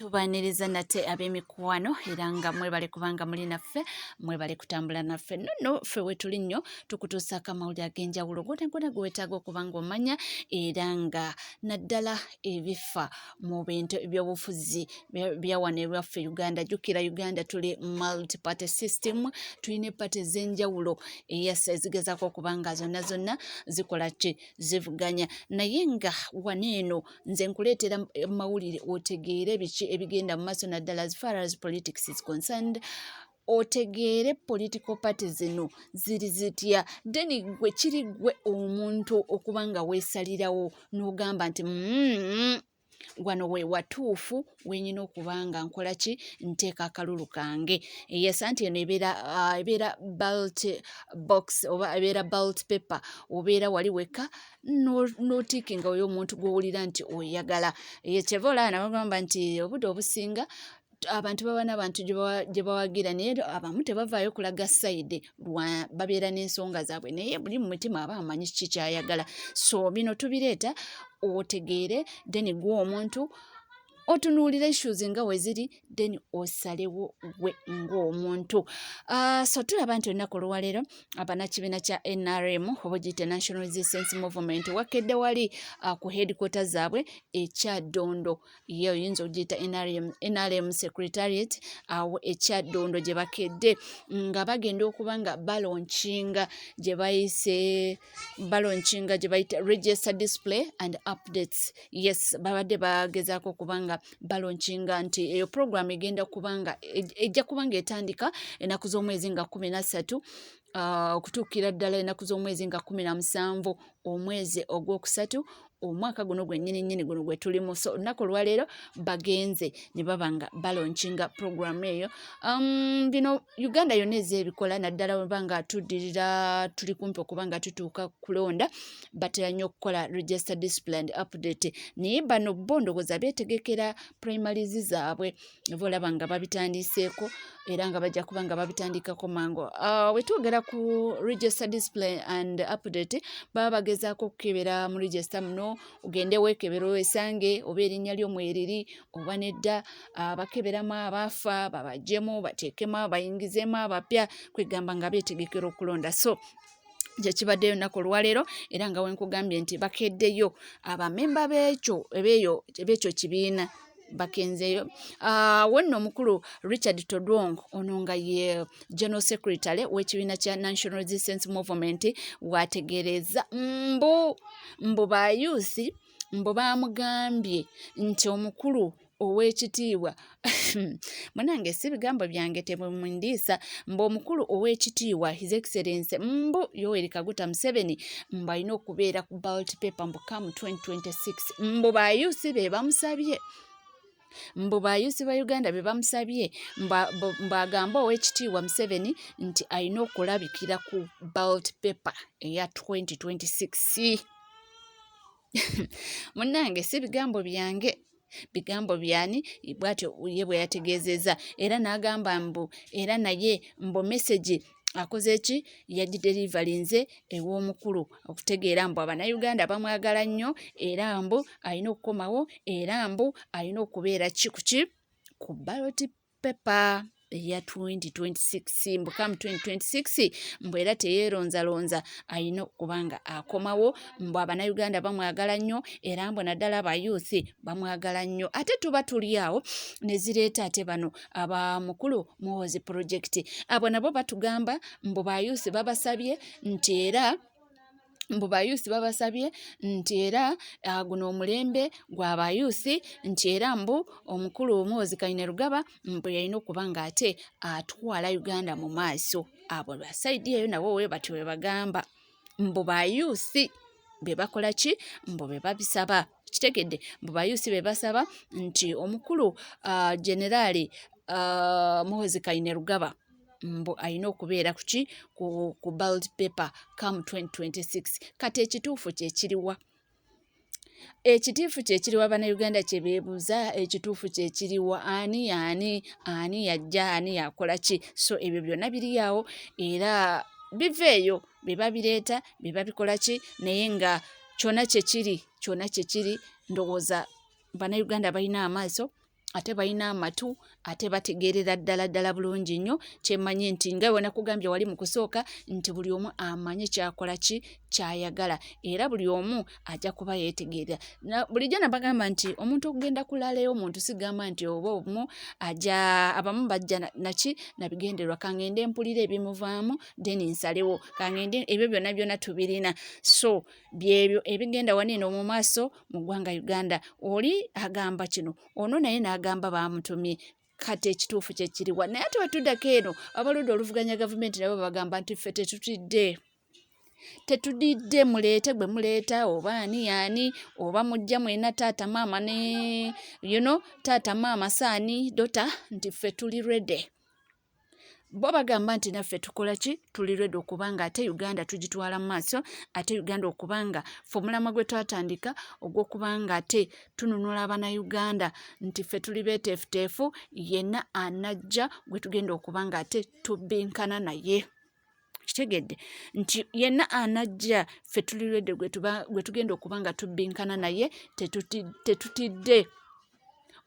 Tubaniriza nate ab'emikwano era nga mwebale kubanga muli naffe, mwebale kutambula naffe. Nno ffe wetuli nnyo tukutuusaako amawulire ag'enjawulo gonna ge weetaaga okuba ng'omanya era nga naddala ebifa mu bintu ebyobufuzi bya wano ewaffe Uganda. Jjukira Uganda tuli multi-party system, tulina epate ez'enjawulo ezigezaako okuba nga zonna zikola ki, zivuganya. Naye nga wano eno nze nkuleetera mawulire otegeere biki ebigenda mu maaso naddala as far as politics is concerned. Otegeere political parties zino ziri zitya, deni gwe kiri gwe omuntu okuba nga weesalirawo n'ogamba nti wano we watuufu wenyina okuba nga nkola ki, nteeka akalulu kange. Yes, anti eno ebeera ballot box oba ebeera ballot paper, obeera wali weka n'otiikinga oyo omuntu gw'owulira nti oyagala. Kyeva olaba nabagamba nti obudde obusinga abantu baba n'abantu gye bawagira, naye abamu tebavaayo kulaga sayidi, babeera n'ensonga zaabwe, naye buli mu mutima aba amanyi kiki kyayagala. So bino tubireeta otegeere, then gwe omuntu otunuulira issues nga we ziri, then osalewo gwe ng'omuntu. So tulaba nti olunaku olwaleero abannakibiina kya NRM oba giyite National Resistance Movement wakedde wali ku headquarters zaabwe ekyaddondo, ye oyinza ogiyita NRM Secretariat awo ekyaddondo gye bakedde nga bagenda okuba nga balonkinga gye bayise gye bayita register display and updates. Yes, babadde bagezaako okuba nga balonchinga nti eyo program egenda kubanga ejja kubanga etandika enaku z'omwezi nga 13 okutuukira ddala enaku z'omwezi nga 17 omwezi ogwokusatu omwaka guno gwennyini guno gwe tulimu. So olunaku olwaleero bagenze ne baba nga balonchinga program eyo. Bino Uganda yonna ez'ebikola naddala bwe nga tuddirira tuli kumpi okuba nga tutuuka kulonda, batera nnyo okukola register display and update. Naye bano bo ndowooza beetegekera primaries zaabwe, eva olaba nga babitandiseeko era nga bajja kuba nga babitandikako mango. We twogera ku register display and update, baba bagezaako okukebera mu register muno, ogende weekebera weesange oba erinnya ly'omweriri oba nedda, bakeberamu abaafa babaggyemu bateekemu bayingizeemu abapya, kwegamba nga beetegekera okulonda. So gye kibaddeyo nnaku olwaleero era nga wenkugambye nti bakeddeyo abamemba b'ekyo kibiina bakenzeyo. Wonna omukulu Richard Todwong ono nga ye General Secretary w'ekibiina kya National Resistance Movement wategeereza mbu bayuusi mbu bamugambye nti omukulu ow'ekitiibwa munange si bigambo byange temundiisa, mbu omukulu ow'ekitiibwa His Excellency Yoweri Kaguta Museveni mbu alina okubeera ku ballot paper mbu come 2026. Mbu bayuusi be bamusabye, mbu bayuusi ba Uganda be bamusabye mbagamba ow'ekitiibwa Museveni nti alina okulabikira ku ballot paper eya 2026. Munange si bigambo byange, bigambo byani bwatyo ye bwe yategeezezza, era n'agamba mbu era naye mbu message akoze ki yagiderivalinze ew'omukulu, okutegeera mbu abannayuganda bamwagala nnyo era mbu alina okukomawo era mbu alina okubeera ki ku ballot paper eya 2026. Mbu come 2026 mbu era teyeeronzalonza, alina okubanga akomawo, mbu abannayuganda bamwagala nnyo era mbu naddala abayuusi bamwagala nnyo. Ate tuba tuli awo ne zireeta ate bano abamukulu Muhoozi Project, abo nabo batugamba mbu bayuusi babasabye nti era guno omulembe gw'abayuusi nti era mbu omukulu Muhoozi Kainerugaba mbu yalina okuba nga ate atwala Uganda mu maaso. Abo basayidi eyo nabo we bati we bagamba mbu bayuusi be bakola ki, mbu be babisaba. Kitegedde, mbu bayuusi be basaba nti omukulu Generaali Muhoozi Kainerugaba mbu alina okubeera ku ballot paper come 2026. Kati ekituufu kyekiriwa? Ekituufu kyekiriwa bannayuganda kye beebuuza, ekituufu kyekiriwa? Ani yajja, ani yakola ki? So ebyo byonna biri awo era biveeyo be babireeta be babikola ki, naye nga kyonna kyekiri ndowooza bannayuganda balina amaaso ate balina amatu ate bategeerera ddala bulungi nnyo. Kyemmanyi nti nga bwe nakugambye wali mu kusooka nti buli omu amanyi kyakola ki kyayagala era buli omu ajja kuba yeetegeera. Bulijjo nabagamba nti omuntu okugenda kulaalayo omuntu sigamba nti oba omu abamu bajja naki nabigenderwa kangende mpulira ebimuvaamu then nsalewo kangende ebyo byonna tubirina. So byebyo ebigenda waniino mu maaso mu ggwanga Uganda. Oli agamba kino ono naye n'agamba bamutumye. Kati ekituufu kye kiriwa naye ate wetuddako eno abaludde oluvuganya gavumenti nabo bagamba nti ffe tetudidde muleete gwe muleeta oba ani oba mujja mwena taata maama ne taata maama saani dota nti ffe tuli ready. Bo bagamba nti naffe tukola ki tuli ready okubanga ate Uganda tugitwala mu maaso ate Uganda okubanga ffe omulamwa gwe twatandika ogw'okubanga ate tununula Uganda nti ffe tuli beeteefuteefu yenna anajja gwe tugenda okubanga ate tubbinkana naye. Kitegedde nti yenna anajja ffe tuli ready gwe tugenda okubanga tubbinkana naye tetutidde.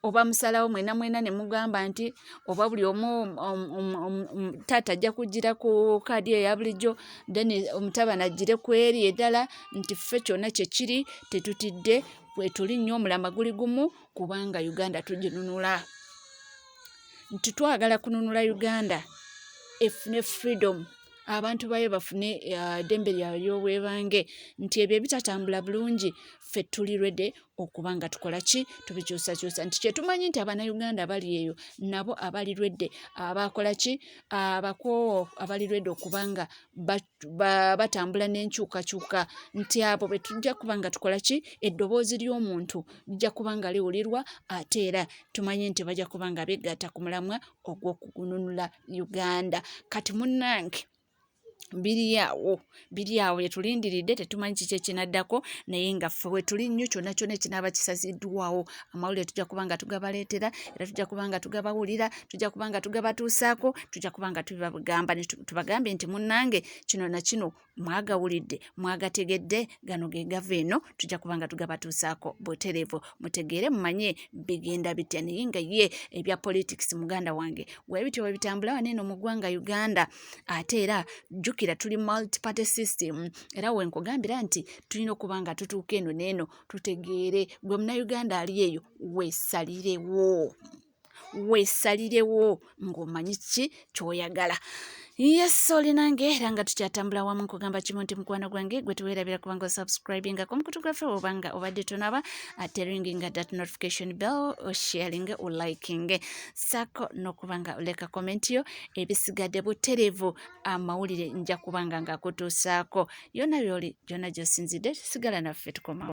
Oba musalawo mwena ne mugamba nti oba buli omu taata ajja kugira ku kaadi eya bulijjo then omutabani agire ku eri eddala nti ffe kyonna kye kiri tetutidde bwe tuli nnyo omulama guli gumu kubanga Uganda tuginunula. Nti twagala kununula Uganda efune freedom abantu bayo bafune eddembe ly'obwebange nti ebyo ebitatambula bulungi ffe tuli ready okubanga tukola ki tubikyusakyusa nti kyetumanyi nti Uganda bali eyo nabo abali ready abakola ki abakoowo abali ready okubanga batambula n'enkyukakyuka nti abo bwe tujja kubanga tukola ki eddoboozi ly'omuntu lijja kubanga liwulirwa ate era tumanyi nti bajja kubanga beegatta ku mulamwa ogw'okugununula Uganda. Kati munnange biri awo yetulindiridde tetumanyi kiki ekinaddako naye nga ffe we tuli nnyo kyonna ekinaaba kisaziddwawo amawulire tujja kubanga tugabaleetera era tujja kubanga tugabawulira tujja kubanga tugabatuusaako tujja kubanga tubagamba tubagambe nti munnange kino na kino mwagawulidde mwagategedde gano ge gava eno tujja kubanga tugabatuusaako butereevu mutegeere mumanye bigenda bitya naye nga ye ebya politics muganda wange weebityo webitambula waneeno mu ggwanga Uganda ate era jjukira tuli multi-party system era wenkugambira nti tulina okubanga tutuuka eno n'eno tutegeere gwe munnayuganda ali eyo weesalirewo ng'omanyi ki ky'oyagala. Yes, olinange era nga tukyatambula wamu nkugamba kimu nti mukwano gwange gwe tuweerabira kubanga subscribinga ku mukutu gwaffe obanga obadde tonaba ate ringinga that notification bell sharing liking sako n'okubanga oleka comment yo ebisigadde butereevu amawulire nja kubanga ngakutuusaako yonna byoli gyonna gy'osinzidde sigala naffe tukomawo.